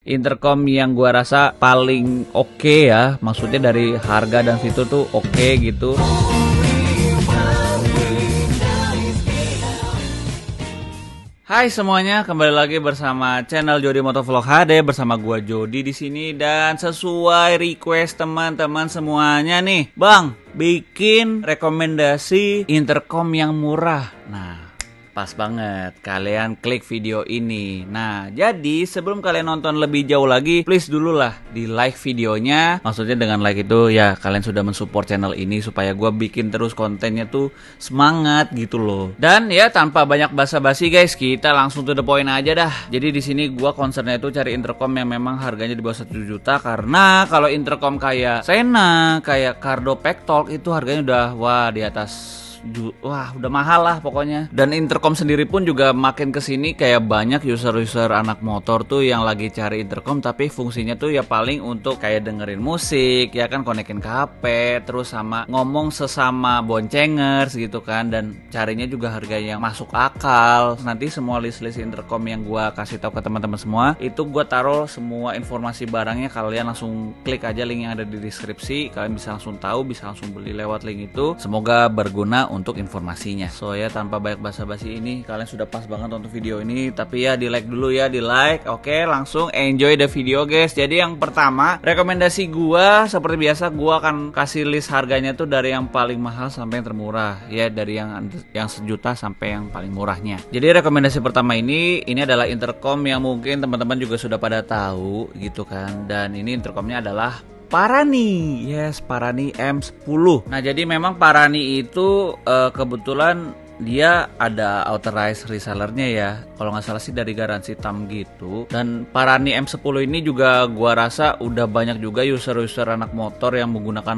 intercom yang gua rasa paling oke ya. Maksudnya dari harga dan fitur tuh oke gitu. Hai semuanya, kembali lagi bersama channel Jody Motovlog HD bersama gua Jody di sini, dan sesuai request teman-teman semuanya nih, Bang, bikin rekomendasi intercom yang murah. Nah, pas banget kalian klik video ini. Nah, jadi sebelum kalian nonton lebih jauh lagi, please dulu lah di like videonya. Maksudnya dengan like itu ya kalian sudah mensupport channel ini supaya gue bikin terus kontennya tuh semangat gitu loh. Dan ya tanpa banyak basa-basi guys, kita langsung to the point aja dah. Jadi di sini gue concernnya itu cari intercom yang memang harganya di bawah 1 juta, karena kalau intercom kayak Sena, kayak Cardo Pektalk itu harganya udah wah di atas. Wah udah mahal lah pokoknya. Dan intercom sendiri pun juga makin kesini kayak banyak user-user anak motor tuh yang lagi cari intercom tapi fungsinya tuh ya paling untuk kayak dengerin musik ya kan, konekin ke HP, terus sama ngomong sesama boncengers gitu kan, dan carinya juga harga yang masuk akal. Nanti semua list-list intercom yang gua kasih tahu ke teman-teman semua itu gua taruh semua informasi barangnya, kalian langsung klik aja link yang ada di deskripsi, kalian bisa langsung tahu, bisa langsung beli lewat link itu. Semoga berguna untuk informasinya. So ya tanpa banyak basa-basi ini, kalian sudah pas banget untuk video ini, tapi ya di like dulu ya, di like. Oke, langsung enjoy the video guys. Jadi yang pertama, rekomendasi gua seperti biasa gua akan kasih list harganya tuh dari yang paling mahal sampai yang termurah ya, dari yang sejuta sampai yang paling murahnya. Jadi rekomendasi pertama ini adalah intercom yang mungkin teman-teman juga sudah pada tahu gitu kan, dan ini intercomnya adalah Parani, yes, Parani M10. Nah jadi memang Parani itu kebetulan dia ada authorized resellernya ya, kalau nggak salah sih dari garansi TAM gitu. Dan Parani M10 ini juga gua rasa udah banyak juga user-user anak motor yang menggunakan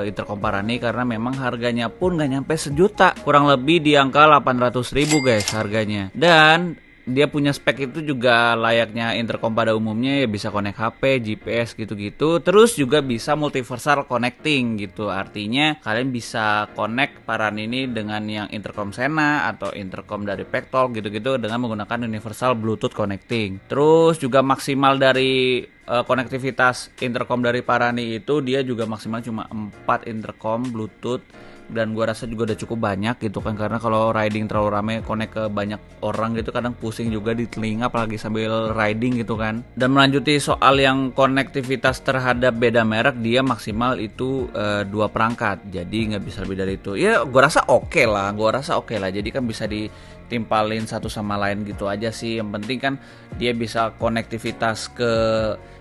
intercom Parani, karena memang harganya pun nggak nyampe sejuta, kurang lebih di angka 800.000 guys harganya. Dan dia punya spek itu juga layaknya intercom pada umumnya ya, bisa connect HP, GPS gitu-gitu. Terus juga bisa multiversal connecting gitu. Artinya kalian bisa connect Parani ini dengan yang intercom Sena atau intercom dari Pektalk gitu-gitu dengan menggunakan universal Bluetooth connecting. Terus juga maksimal dari konektivitas intercom dari Parani itu dia juga maksimal cuma 4 intercom Bluetooth, dan gua rasa juga udah cukup banyak gitu kan, karena kalau riding terlalu rame connect ke banyak orang gitu kadang pusing juga di telinga apalagi sambil riding gitu kan. Dan melanjuti soal yang konektivitas terhadap beda merek, dia maksimal itu 2 perangkat, jadi nggak bisa lebih dari itu ya. Gua rasa oke lah, jadi kan bisa ditimpalin satu sama lain gitu aja sih. Yang penting kan dia bisa konektivitas ke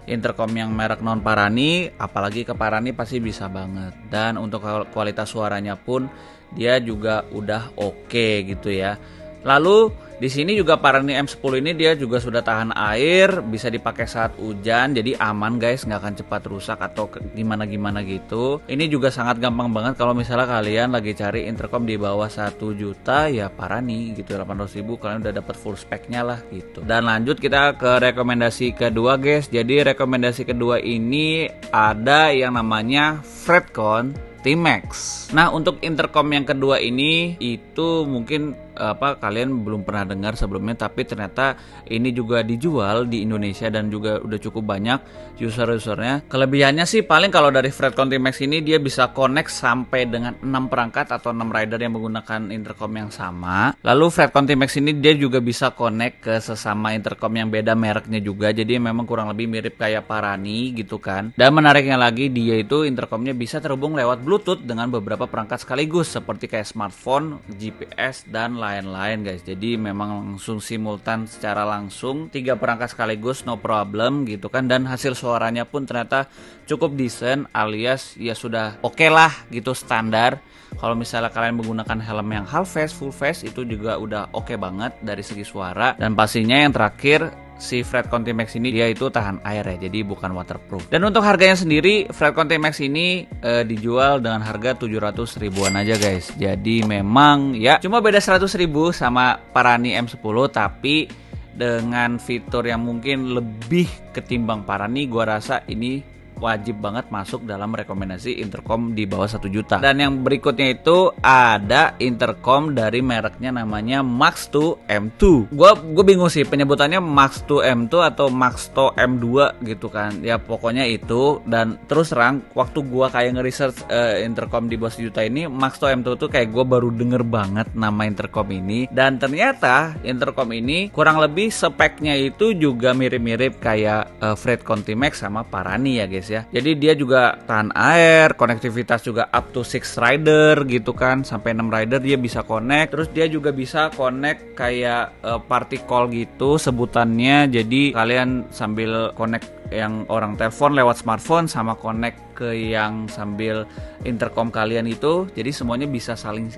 intercom yang merek non Parani, apalagi ke Parani pasti bisa banget. Dan untuk kualitas suaranya pun dia juga udah oke gitu ya. Lalu di sini juga Parani M10 ini dia juga sudah tahan air, bisa dipakai saat hujan, jadi aman guys, nggak akan cepat rusak atau gimana-gimana gitu. Ini juga sangat gampang banget kalau misalnya kalian lagi cari intercom di bawah 1 juta ya Parani gitu, 800.000 kalian udah dapat full speknya lah gitu. Dan lanjut kita ke rekomendasi kedua guys. Jadi rekomendasi kedua ini ada yang namanya Fredcon Timex. Nah untuk intercom yang kedua ini itu mungkin kalian belum pernah dengar sebelumnya, tapi ternyata ini juga dijual di Indonesia dan juga udah cukup banyak user-usernya. Kelebihannya sih paling kalau dari Fredcon Timex ini dia bisa connect sampai dengan 6 perangkat atau 6 rider yang menggunakan intercom yang sama. Lalu Fredcon Timex ini dia juga bisa connect ke sesama intercom yang beda mereknya juga, jadi memang kurang lebih mirip kayak Parani gitu kan. Dan menariknya lagi, dia itu intercomnya bisa terhubung lewat Bluetooth dengan beberapa perangkat sekaligus seperti kayak smartphone, GPS dan lain-lain guys. Jadi memang langsung simultan secara langsung 3 perangkat sekaligus no problem gitu kan. Dan hasil suaranya pun ternyata cukup decent, alias ya sudah oke lah gitu, standar. Kalau misalnya kalian menggunakan helm yang half face, full face itu juga udah oke banget dari segi suara. Dan pastinya yang terakhir, si Fredcon Timex ini dia itu tahan air ya, jadi bukan waterproof. Dan untuk harganya sendiri, Fredcon Timex ini dijual dengan harga 700 ribuan aja guys. Jadi memang ya cuma beda 100 ribu sama Parani M10, tapi dengan fitur yang mungkin lebih ketimbang Parani, gua rasa ini wajib banget masuk dalam rekomendasi intercom di bawah 1 juta. Dan yang berikutnya itu ada intercom dari mereknya namanya Maxto M2. Gue bingung sih penyebutannya Maxto M2 atau Maxto M2 gitu kan. Ya pokoknya itu. Dan terus terang waktu gue kayak nge-research intercom di bawah 1 juta ini, Maxto M2 tuh kayak gue baru denger banget nama intercom ini. Dan ternyata intercom ini kurang lebih speknya itu juga mirip-mirip kayak Fred Conti Max sama Parani ya guys ya. Jadi dia juga tahan air, konektivitas juga up to 6 rider gitu kan, sampai 6 rider dia bisa connect. Terus dia juga bisa connect kayak party call gitu sebutannya. Jadi kalian sambil connect yang orang telepon lewat smartphone sama connect ke yang sambil intercom kalian itu, jadi semuanya bisa saling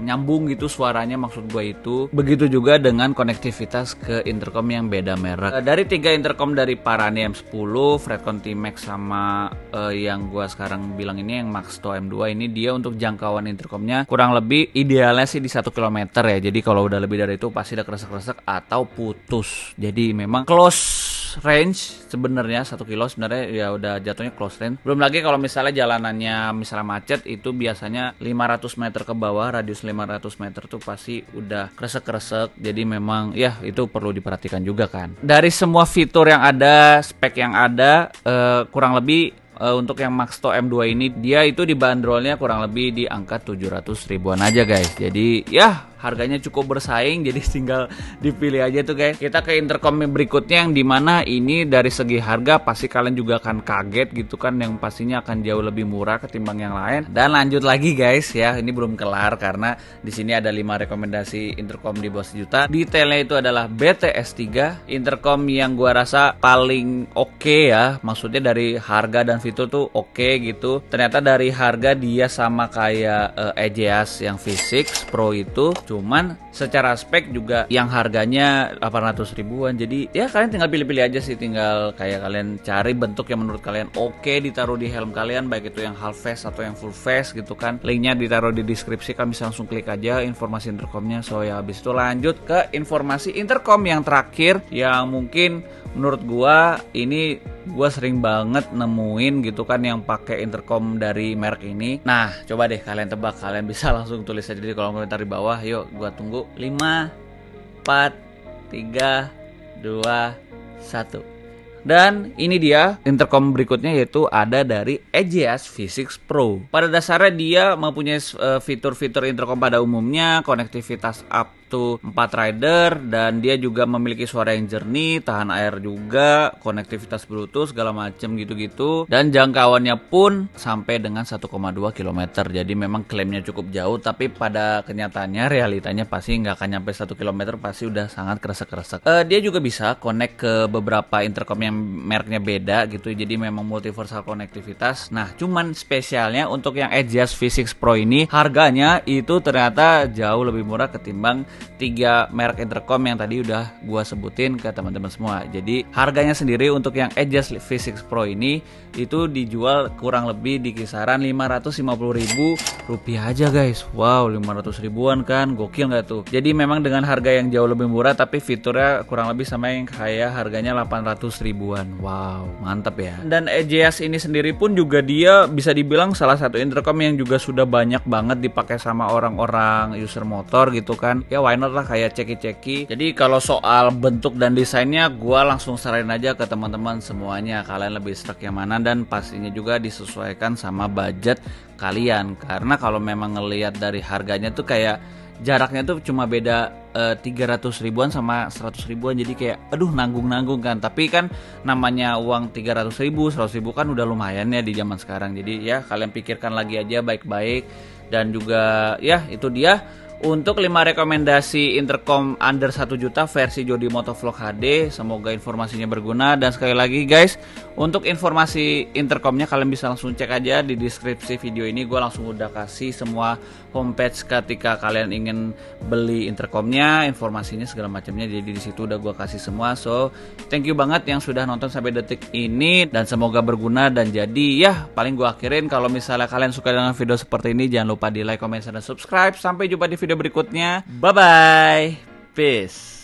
nyambung gitu suaranya, maksud gue itu. Begitu juga dengan konektivitas ke intercom yang beda merek. Dari 3 intercom dari Parani M10, Fred Conti Max sama yang gue sekarang bilang ini yang Maxto M2 ini, dia untuk jangkauan intercomnya kurang lebih idealnya sih di 1 km ya. Jadi kalau udah lebih dari itu pasti udah kresek-kresek atau putus. Jadi memang close range sebenarnya 1 kilo sebenarnya ya udah jatuhnya close range. Belum lagi kalau misalnya jalanannya misalnya macet, itu biasanya 500 meter ke bawah, radius 500 meter tuh pasti udah kresek-kresek. Jadi memang ya itu perlu diperhatikan juga kan. Dari semua fitur yang ada, spek yang ada, kurang lebih untuk yang Maxto M2 ini dia itu dibanderolnya kurang lebih di angka 700 ribuan aja guys. Jadi ya harganya cukup bersaing, jadi tinggal dipilih aja tuh guys. Kita ke intercom berikutnya yang dimana ini dari segi harga pasti kalian juga akan kaget gitu kan, yang pastinya akan jauh lebih murah ketimbang yang lain. Dan lanjut lagi guys ya, ini belum kelar karena di sini ada 5 rekomendasi intercom di bawah 1 juta. Detailnya itu adalah BTS3, intercom yang gua rasa paling oke ya, maksudnya dari harga dan fitur tuh oke gitu. Ternyata dari harga dia sama kayak EJAS yang V6 Pro itu, cuman secara spek juga yang harganya 800 ribuan. Jadi ya kalian tinggal pilih-pilih aja sih, tinggal kayak kalian cari bentuk yang menurut kalian oke ditaruh di helm kalian, baik itu yang half face atau yang full face gitu kan. Linknya ditaruh di deskripsi, kalian bisa langsung klik aja informasi intercomnya. So ya habis itu lanjut ke informasi intercom yang terakhir, yang mungkin menurut gua ini gua sering banget nemuin gitu kan yang pakai intercom dari merek ini. Nah coba deh kalian tebak, kalian bisa langsung tulis aja di kolom komentar di bawah. Yuk gua tunggu. 5 4 3 2 1. Dan ini dia intercom berikutnya, yaitu ada dari EJAS V6 Pro. Pada dasarnya dia mempunyai fitur-fitur intercom pada umumnya, konektivitas up to 4 rider, dan dia juga memiliki suara yang jernih, tahan air juga, konektivitas Bluetooth segala macem gitu-gitu, dan jangkauannya pun sampai dengan 1,2 km. Jadi memang klaimnya cukup jauh, tapi pada kenyataannya realitanya pasti nggak akan nyampe 1 km, pasti udah sangat kresek-kresek. Dia juga bisa connect ke beberapa intercom yang mereknya beda gitu, jadi memang multiversal konektivitas. Nah cuman spesialnya untuk yang EJAS V6 Pro ini, harganya itu ternyata jauh lebih murah ketimbang 3 merek intercom yang tadi udah gua sebutin ke teman-teman semua. Jadi harganya sendiri untuk yang EJAS V6 Pro ini itu dijual kurang lebih di kisaran 550 ribu rupiah aja guys. Wow, 500 ribuan kan, gokil nggak tuh? Jadi memang dengan harga yang jauh lebih murah, tapi fiturnya kurang lebih sama yang kayak harganya 800 ribuan. Wow, mantap ya. Dan EJAS ini sendiri pun juga dia bisa dibilang salah satu intercom yang juga sudah banyak banget dipakai sama orang-orang user motor gitu kan. Ya why not lah, kayak ceki-ceki. Jadi kalau soal bentuk dan desainnya, gua langsung saranin aja ke teman-teman semuanya, kalian lebih serak yang mana, dan pastinya juga disesuaikan sama budget kalian. Karena kalau memang ngelihat dari harganya tuh kayak jaraknya tuh cuma beda 300 ribuan sama 100 ribuan, jadi kayak aduh nanggung-nanggung kan. Tapi kan namanya uang 300 ribu, 100 ribu kan udah lumayan ya di zaman sekarang. Jadi ya kalian pikirkan lagi aja baik-baik. Dan juga ya itu dia untuk 5 rekomendasi intercom under 1 juta versi Jody Motovlog HD. Semoga informasinya berguna. Dan sekali lagi guys, untuk informasi intercomnya kalian bisa langsung cek aja di deskripsi video ini. Gue langsung udah kasih semua homepage ketika kalian ingin beli intercomnya, informasinya segala macamnya. Jadi di situ udah gue kasih semua. So thank you banget yang sudah nonton sampai detik ini, dan semoga berguna. Dan jadi ya paling gue akhirin, kalau misalnya kalian suka dengan video seperti ini, jangan lupa di like, comment, dan subscribe. Sampai jumpa di video berikutnya. Bye bye. Peace.